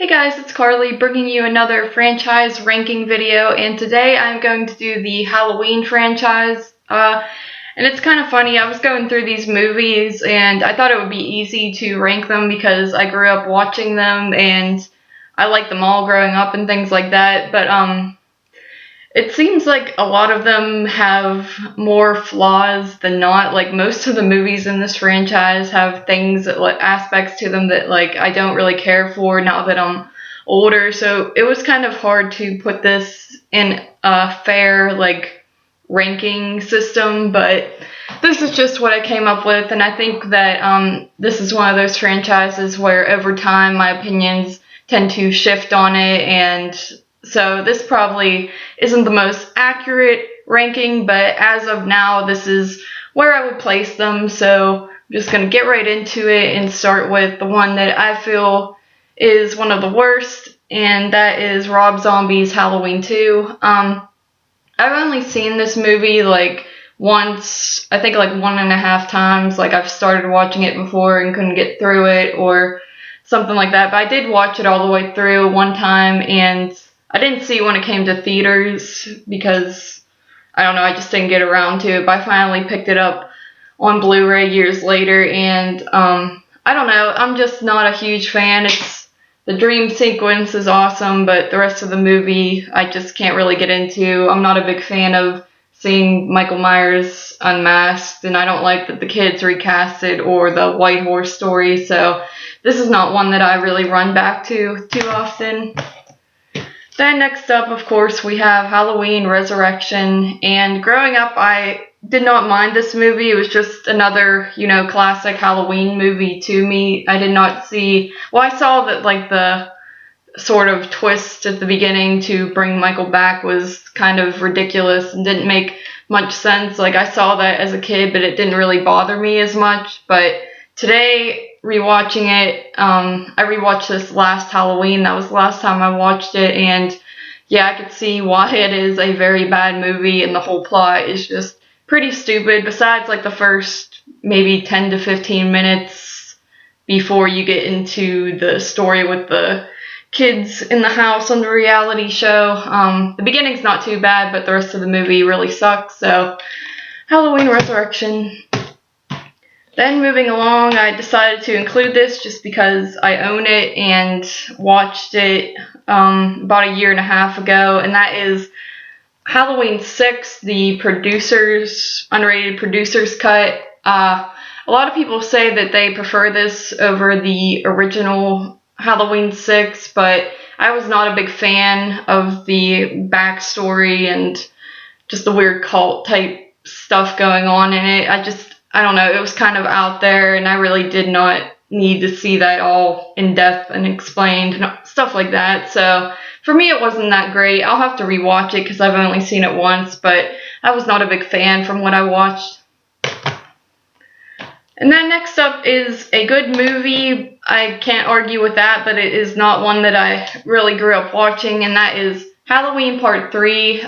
Hey guys, it's Carly bringing you another franchise ranking video, and today I'm going to do the Halloween franchise. And it's kind of funny, I was going through these movies and I thought it would be easy to rank them because I grew up watching them and I liked them all growing up and things like that, but it seems like a lot of them have more flaws than not. Like, most of the movies in this franchise have things that, like, aspects to them that, like, I don't really care for now that I'm older. So it was kind of hard to put this in a fair, like, ranking system, but this is just what I came up with, and I think that this is one of those franchises where over time my opinions tend to shift on it, and so this probably isn't the most accurate ranking, but as of now, this is where I would place them. So I'm just going to get right into it and start with the one that I feel is one of the worst, and that is Rob Zombie's Halloween 2. I've only seen this movie like once, I think like 1.5 times. Like, I've started watching it before and couldn't get through it or something like that, but I did watch it all the way through one time, and I didn't see it when it came to theaters because, I don't know, I just didn't get around to it, but I finally picked it up on Blu-ray years later, and I don't know, I'm just not a huge fan. The dream sequence is awesome, but the rest of the movie I just can't really get into. I'm not a big fan of seeing Michael Myers unmasked, and I don't like that the kids recasted or the White Horse story, so this is not one that I really run back to too often. Then next up, of course, we have Halloween Resurrection, and growing up I did not mind this movie. It was just another, classic Halloween movie to me. I did not see, well, I saw that like the sort of twist at the beginning to bring Michael back was kind of ridiculous and didn't make much sense. Like, I saw that as a kid, but it didn't really bother me as much. But today, rewatching it, I rewatched this last Halloween. That was the last time I watched it, and yeah, I could see why it is a very bad movie, and the whole plot is just pretty stupid, besides like the first maybe 10 to 15 minutes before you get into the story with the kids in the house on the reality show. The beginning's not too bad, but the rest of the movie really sucks, so Halloween Resurrection. Then moving along, I decided to include this just because I own it and watched it about 1.5 years ago, and that is Halloween 6, the unrated producer's cut. A lot of people say that they prefer this over the original Halloween 6, but I was not a big fan of the backstory and just the weird cult type stuff going on in it. I don't know, it was kind of out there, and I really did not need to see that all in depth and explained and stuff like that. So for me, it wasn't that great. I'll have to rewatch it because I've only seen it once, but I was not a big fan from what I watched. And then next up is a good movie. I can't argue with that, but it is not one that I really grew up watching, and that is Halloween Part 3.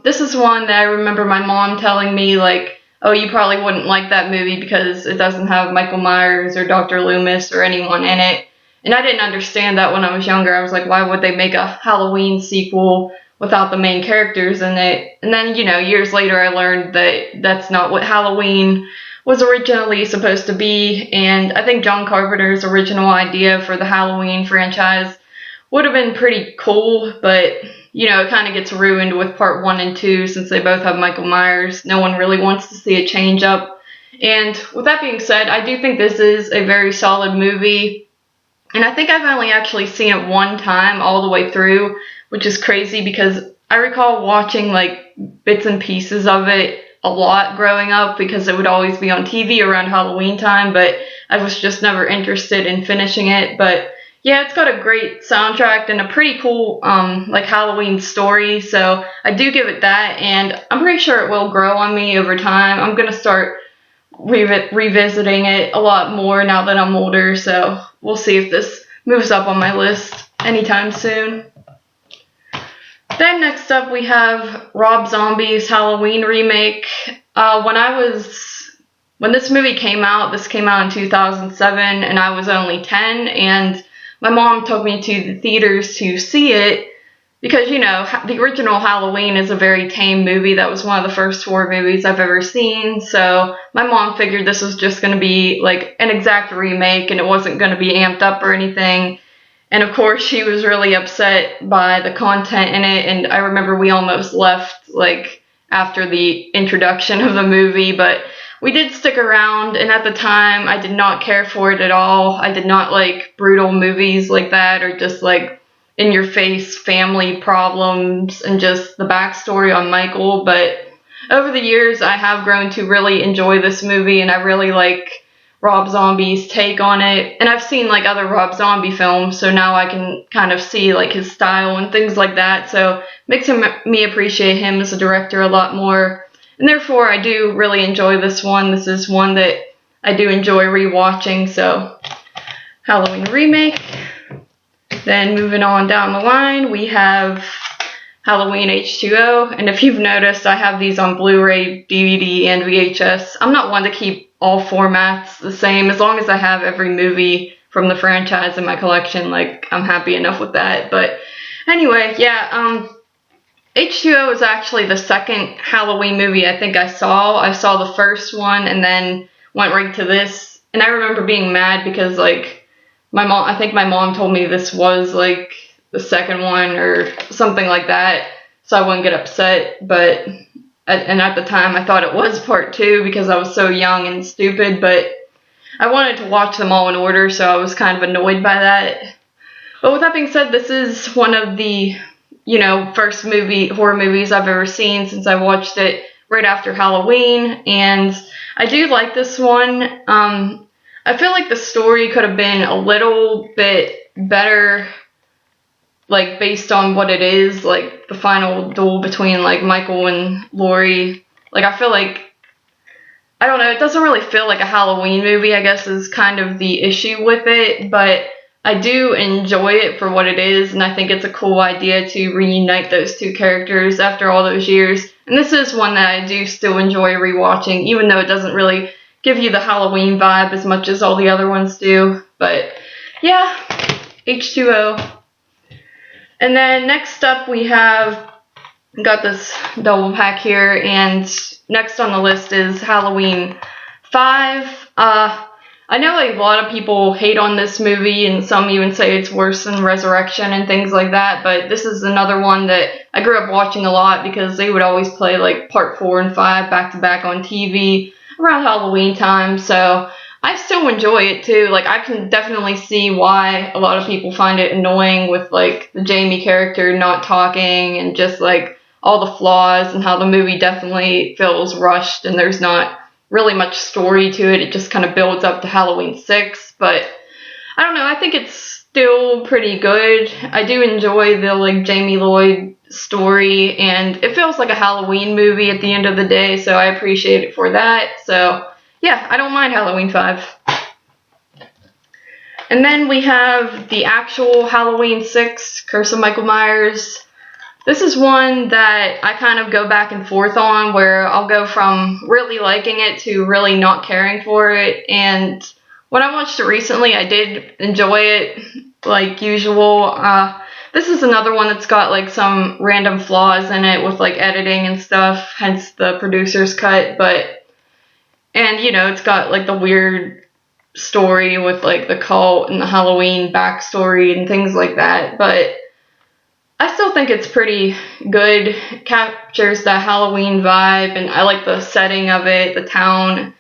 This is one that I remember my mom telling me, like, oh, you probably wouldn't like that movie because it doesn't have Michael Myers or Dr. Loomis or anyone in it. And I didn't understand that when I was younger. I was like, why would they make a Halloween sequel without the main characters in it? And then, years later I learned that that's not what Halloween was originally supposed to be. And I think John Carpenter's original idea for the Halloween franchise would have been pretty cool, but it kind of gets ruined with part 1 and 2 since they both have Michael Myers. No one really wants to see a change up. And with that being said, I do think this is a very solid movie. And I think I've only actually seen it one time all the way through, which is crazy because I recall watching like bits and pieces of it a lot growing up because it would always be on TV around Halloween time, but I was just never interested in finishing it. But yeah, it's got a great soundtrack and a pretty cool, like, Halloween story, so I do give it that, and I'm pretty sure it will grow on me over time. I'm gonna start revisiting it a lot more now that I'm older, so we'll see if this moves up on my list anytime soon. Then next up we have Rob Zombie's Halloween remake. When this movie came out, this came out in 2007, and I was only 10, and my mom took me to the theaters to see it because, you know, the original Halloween is a very tame movie. That was one of the first horror movies I've ever seen. So my mom figured this was just going to be like an exact remake and it wasn't going to be amped up or anything. And of course, she was really upset by the content in it. And I remember we almost left like after the introduction of the movie, but we did stick around. And at the time, I did not care for it at all. I did not like brutal movies like that or just like in your face family problems and just the backstory on Michael. But over the years, I have grown to really enjoy this movie, and I really like Rob Zombie's take on it. And I've seen like other Rob Zombie films, so now I can kind of see like his style and things like that. So it makes me appreciate him as a director a lot more. And therefore, I do really enjoy this one. This is one that I do enjoy rewatching. So Halloween remake. Then moving on down the line, we have Halloween H2O. And if you've noticed, I have these on Blu-ray, DVD, and VHS. I'm not one to keep all formats the same. As long as I have every movie from the franchise in my collection, like, I'm happy enough with that. But anyway, yeah, H2O is actually the second Halloween movie I think I saw. I saw the first one and then went right to this. And I remember being mad because, like, I think my mom told me this was like the second one or something like that, so I wouldn't get upset. But at the time, I thought it was part two because I was so young and stupid. But I wanted to watch them all in order, so I was kind of annoyed by that. But with that being said, this is one of the, you know, first horror movies I've ever seen since I watched it right after Halloween, and I do like this one. I feel like the story could have been a little bit better, like, based on what it is, like, the final duel between, like, Michael and Laurie. Like, I feel like, I don't know, it doesn't really feel like a Halloween movie, I guess, is kind of the issue with it, but I do enjoy it for what it is, and I think it's a cool idea to reunite those two characters after all those years. And this is one that I do still enjoy rewatching, even though it doesn't really give you the Halloween vibe as much as all the other ones do. But yeah, H2O. And then next up we got this double pack here, and next on the list is Halloween 5. I know a lot of people hate on this movie, and some even say it's worse than Resurrection and things like that, but this is another one that I grew up watching a lot because they would always play like part 4 and 5 back to back on TV around Halloween time, so I still enjoy it too. Like, I can definitely see why a lot of people find it annoying with like the Jamie character not talking and just like all the flaws, and how the movie definitely feels rushed and there's not really much story to it. It just kind of builds up to Halloween 6, but I don't know, I think it's still pretty good. I do enjoy the like Jamie Lloyd story, and it feels like a Halloween movie at the end of the day, so I appreciate it for that. So yeah, I don't mind Halloween 5. And then we have the actual Halloween 6, Curse of Michael Myers. This is one that I kind of go back and forth on, where I'll go from really liking it to really not caring for it. And when I watched it recently, I did enjoy it like usual. This is another one that's got like some random flaws in it with like editing and stuff, hence the producer's cut. And you know, it's got like the weird story with like the cult and the Halloween backstory and things like that. But I still think it's pretty good. It captures the Halloween vibe, and I like the setting of it, the town,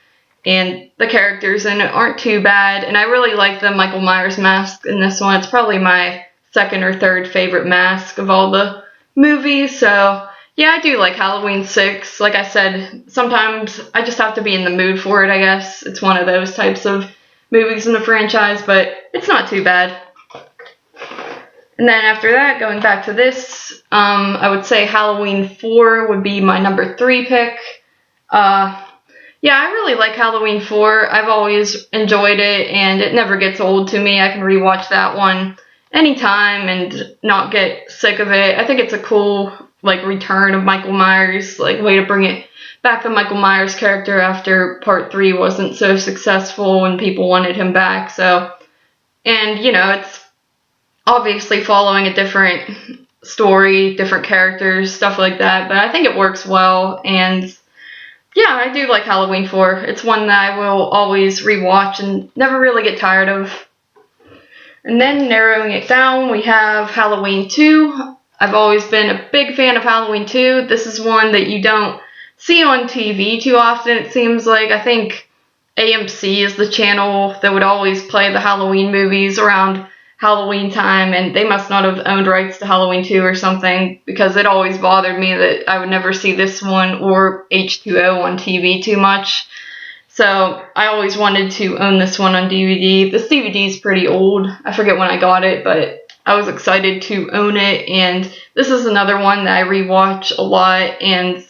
and the characters in it aren't too bad. And I really like the Michael Myers mask in this one. It's probably my second or third favorite mask of all the movies. So yeah, I do like Halloween 6. Like I said, sometimes I just have to be in the mood for it, I guess. It's one of those types of movies in the franchise, but it's not too bad. And then after that, going back to this, I would say Halloween 4 would be my number 3 pick. Yeah, I really like Halloween 4. I've always enjoyed it, and it never gets old to me. I can rewatch that one anytime and not get sick of it. I think it's a cool like return of Michael Myers, like way to bring it back, the Michael Myers character after part 3 wasn't so successful and people wanted him back. So, and you know, it's obviously following a different story, different characters, stuff like that, but I think it works well. And yeah, I do like Halloween 4. It's one that I will always rewatch and never really get tired of. And then narrowing it down, we have Halloween 2. I've always been a big fan of Halloween 2. This is one that you don't see on TV too often, it seems like. I think AMC is the channel that would always play the Halloween movies around Halloween time, and they must not have owned rights to Halloween 2 or something, because it always bothered me that I would never see this one or H2O on TV too much. So I always wanted to own this one on DVD. This DVD is pretty old. I forget when I got it, but I was excited to own it, and this is another one that I rewatch a lot. And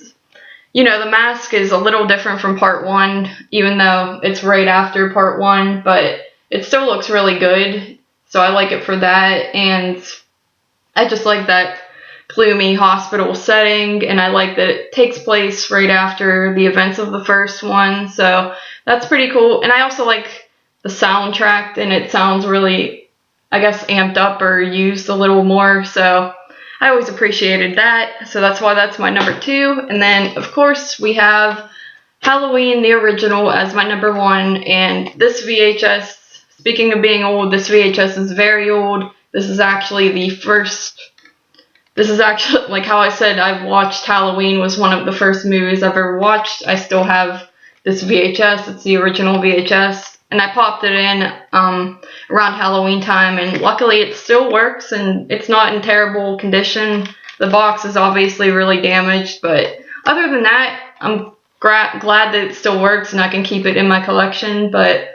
you know, the mask is a little different from part 1, even though it's right after part 1, but it still looks really good, so I like it for that. And I just like that gloomy hospital setting, and I like that it takes place right after the events of the first one, so that's pretty cool. And I also like the soundtrack, and it sounds really, I guess, amped up or used a little more, so I always appreciated that, so that's why that's my number 2. And then, of course, we have Halloween, the original, as my number 1, and this VHS, speaking of being old, this VHS is very old. This is actually the first, like how I said, I've watched Halloween, was one of the first movies I've ever watched. I still have this VHS, it's the original VHS, and I popped it in around Halloween time, and luckily it still works, and it's not in terrible condition. The box is obviously really damaged, but other than that, I'm glad that it still works and I can keep it in my collection. But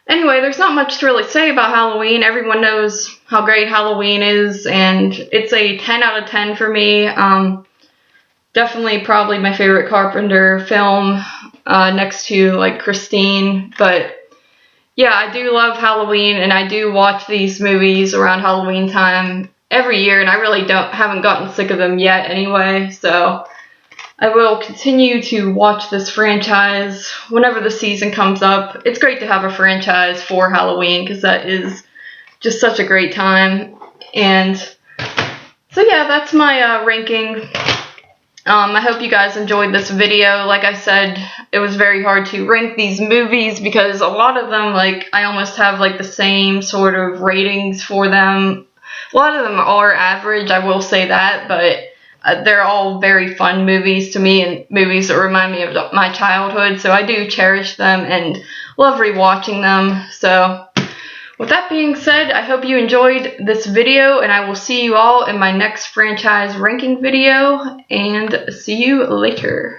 anyway, there's not much to really say about Halloween. Everyone knows how great Halloween is, and it's a 10 out of 10 for me. Definitely probably my favorite Carpenter film, next to like Christine. But yeah, I do love Halloween, and I do watch these movies around Halloween time every year, and I really haven't gotten sick of them yet anyway, so I will continue to watch this franchise whenever the season comes up. It's great to have a franchise for Halloween, because that is just such a great time. And so yeah, that's my ranking. I hope you guys enjoyed this video. Like I said, it was very hard to rank these movies because a lot of them, like, I almost have like the same sort of ratings for them. A lot of them are average, I will say that, but they're all very fun movies to me, and movies that remind me of my childhood, so I do cherish them and love rewatching them. So with that being said, I hope you enjoyed this video, and I will see you all in my next franchise ranking video, and see you later.